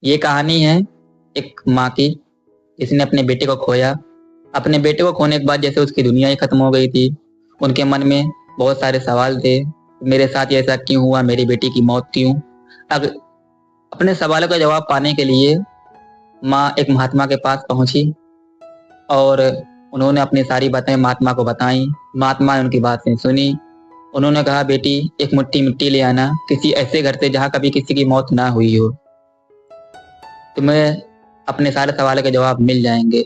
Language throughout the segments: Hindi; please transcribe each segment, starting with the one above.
ये कहानी है एक माँ की, जिसने अपने बेटे को खोया। अपने बेटे को खोने के बाद जैसे उसकी दुनिया ही खत्म हो गई थी। उनके मन में बहुत सारे सवाल थे। मेरे साथ ये ऐसा क्यों हुआ, मेरी बेटी की मौत क्यों। अब अपने सवालों का जवाब पाने के लिए माँ एक महात्मा के पास पहुंची और उन्होंने अपनी सारी बातें महात्मा को बताई। महात्मा ने उनकी बातें सुनी। उन्होंने कहा, बेटी एक मुट्ठी मिट्टी ले आना किसी ऐसे घर से जहाँ कभी किसी की मौत ना हुई हो, तुम्हें अपने सारे सवालों के जवाब मिल जाएंगे।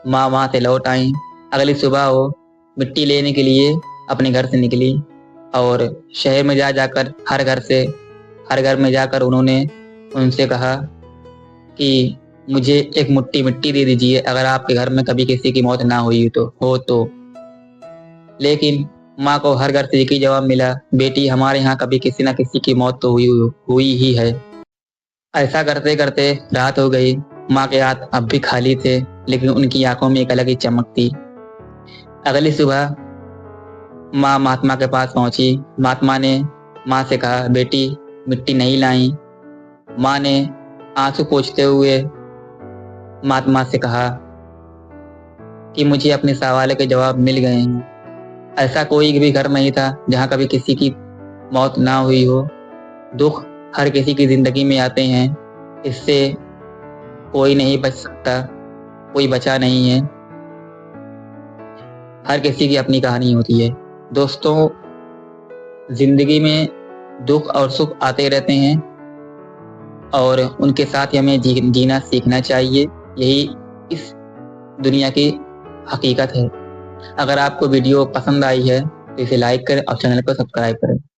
माँ वहाँ से लौट आई। अगली सुबह वो मिट्टी लेने के लिए अपने घर से निकली और शहर में जाकर हर घर में जाकर उन्होंने उनसे कहा कि मुझे एक मुट्ठी मिट्टी दे दीजिए अगर आपके घर में कभी किसी की मौत ना हुई तो। लेकिन माँ को हर घर से एक ही जवाब मिला, बेटी हमारे यहाँ कभी किसी न किसी की मौत तो हुई ही है। ऐसा करते करते रात हो गई। माँ के हाथ अब भी खाली थे, लेकिन उनकी आंखों में एक अलग ही चमक थी। अगली सुबह माँ महात्मा के पास पहुंची। महात्मा ने माँ से कहा, बेटी मिट्टी नहीं लाई। माँ ने आंसू पोंछते हुए महात्मा से कहा कि मुझे अपने सवालों के जवाब मिल गए हैं। ऐसा कोई भी घर नहीं था जहाँ कभी किसी की मौत ना हुई हो। दुख हर किसी की जिंदगी में आते हैं, इससे कोई नहीं बच सकता, कोई बचा नहीं है। हर किसी की अपनी कहानी होती है। दोस्तों, जिंदगी में दुख और सुख आते रहते हैं और उनके साथ हमें जीना सीखना चाहिए। यही इस दुनिया की हकीकत है। अगर आपको वीडियो पसंद आई है तो इसे लाइक करें और चैनल को सब्सक्राइब करें।